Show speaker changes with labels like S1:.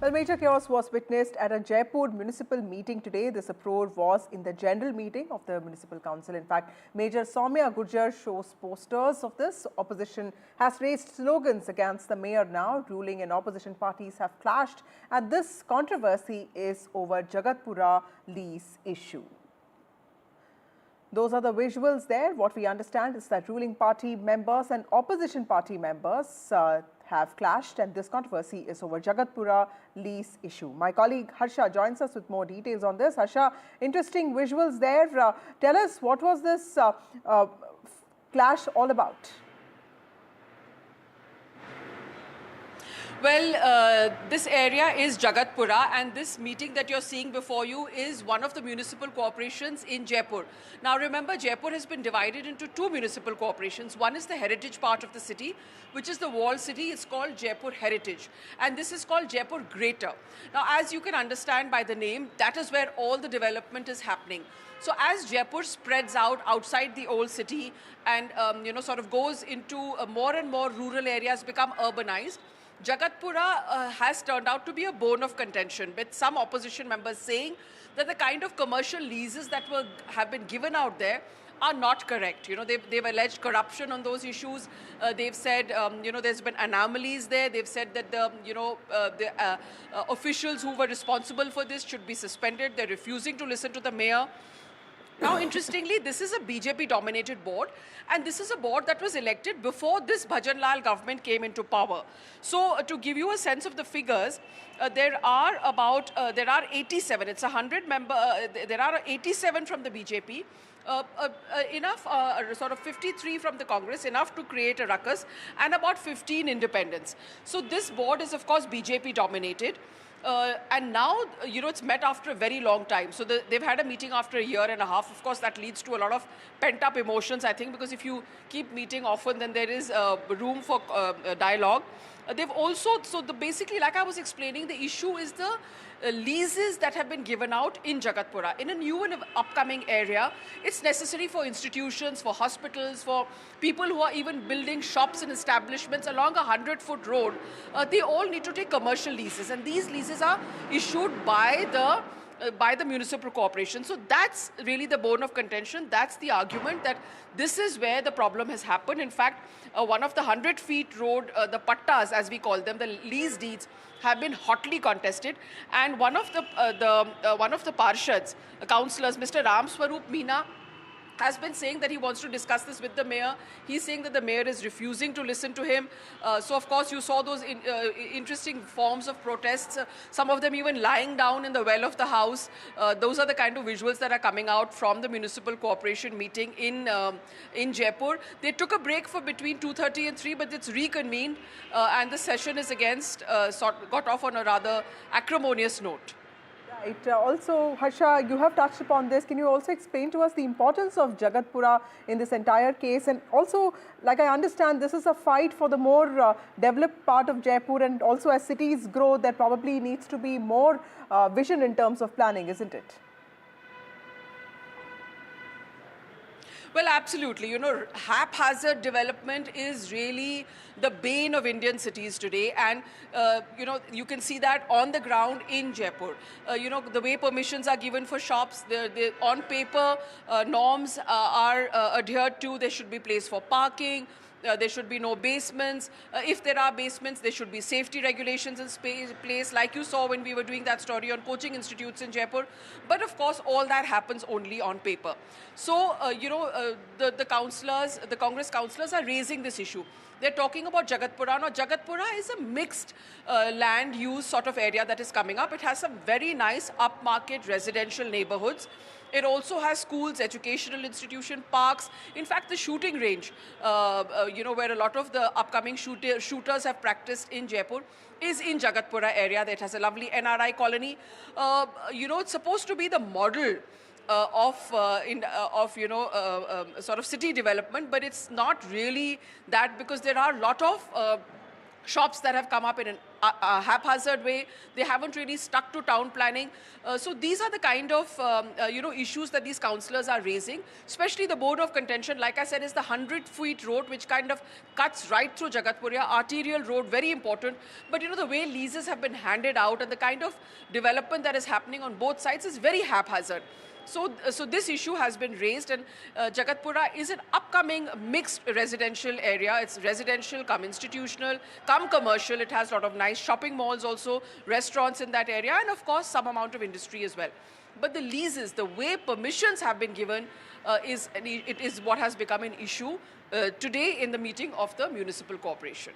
S1: Well, major chaos was witnessed at a Jaipur municipal meeting today. This uproar was in the general meeting of the municipal council. In fact, Mayor Saumya Gurjar shows posters of this. Opposition has raised slogans against the mayor now. Ruling and opposition parties have clashed, and this controversy is over Jagatpura lease issue. Those are the visuals there. What we understand is that ruling party members and opposition party members have clashed, and this controversy is over Jagatpura lease issue. My colleague Harsha joins us with more details on this. Harsha, interesting visuals there. Tell us, what was this clash all about?
S2: Well, this area is Jagatpura, and this meeting that you're seeing before you is one of the municipal corporations in Jaipur. Now remember, Jaipur has been divided into two municipal corporations. One is the heritage part of the city, which is the walled city. It's called Jaipur Heritage, and this is called Jaipur Greater. Now, as you can understand by the name, that is where all the development is happening. So as Jaipur spreads out outside the old city and sort of goes into more and more rural areas, become urbanized, Jagatpura has turned out to be a bone of contention, with some opposition members saying that the kind of commercial leases that have been given out there are not correct. They've alleged corruption on those issues. They've said, there's been anomalies there. They've said that the officials who were responsible for this should be suspended. They're refusing to listen to the mayor. Now, interestingly, this is a BJP-dominated board, and this is a board that was elected before this Bhajan Lal government came into power. So, to give you a sense of the figures, there are 87. It's 100 member. There are 87 from the BJP. Enough, sort of 53 from the Congress, enough to create a ruckus, and about 15 independents. So this board is, of course, BJP dominated. And now, it's met after a very long time. So they've had a meeting after a year and a half. Of course, that leads to a lot of pent-up emotions, I think, because if you keep meeting often, then there is room for dialogue. They've also, basically, like I was explaining, the issue is the leases that have been given out in Jagatpura. In a new and upcoming area, it's necessary for institutions, for hospitals, for people who are even building shops and establishments along a 100-foot road. They all need to take commercial leases, and these leases are issued by the municipal corporation. So that's really the bone of contention. That's the argument, that this is where the problem has happened. In fact, one of the 100-feet road, the pattas as we call them, the lease deeds, have been hotly contested. And one of the parshads, councillors, Mr. Ram Swarup Meena, has been saying that he wants to discuss this with the mayor. He's saying that the mayor is refusing to listen to him. So, of course, you saw those interesting forms of protests, some of them even lying down in the well of the house. Those are the kind of visuals that are coming out from the municipal corporation meeting in Jaipur. They took a break for between 2:30 and 3, but it's reconvened, and the session is got off on a rather acrimonious note.
S1: Right. Also, Harsha, you have touched upon this. Can you also explain to us the importance of Jagatpura in this entire case? And also, like I understand, this is a fight for the more developed part of Jaipur, and also as cities grow, there probably needs to be more vision in terms of planning, isn't it?
S2: Well, absolutely. Haphazard development is really the bane of Indian cities today. And, you can see that on the ground in Jaipur. The way permissions are given for shops, on paper, norms are adhered to. There should be place for parking. There should be no basements. If there are basements, there should be safety regulations in place, like you saw when we were doing that story on coaching institutes in Jaipur. But of course, all that happens only on paper. So, the councillors, the Congress councillors are raising this issue. They're talking about Jagatpura. Now, Jagatpura is a mixed land use sort of area that is coming up. It has some very nice upmarket residential neighborhoods. It also has schools, educational institution, parks. In fact, the shooting range, where a lot of the upcoming shooters have practiced in Jaipur, is in Jagatpura area. That has a lovely NRI colony. It's supposed to be the model sort of city development, but it's not really that, because there are a lot of shops that have come up in a haphazard way. They haven't really stuck to town planning. So these are the kind of issues that these councillors are raising. Especially the bone of contention, like I said, is the 100-feet road which kind of cuts right through Jagatpura. Arterial road, very important. But the way leases have been handed out and the kind of development that is happening on both sides is very haphazard. So this issue has been raised, and Jagatpura is an upcoming mixed residential area. It's residential, come institutional, come commercial. It has a lot of nice shopping malls also, restaurants in that area, and of course some amount of industry as well. But the leases, the way permissions have been given, it is what has become an issue today in the meeting of the municipal corporation.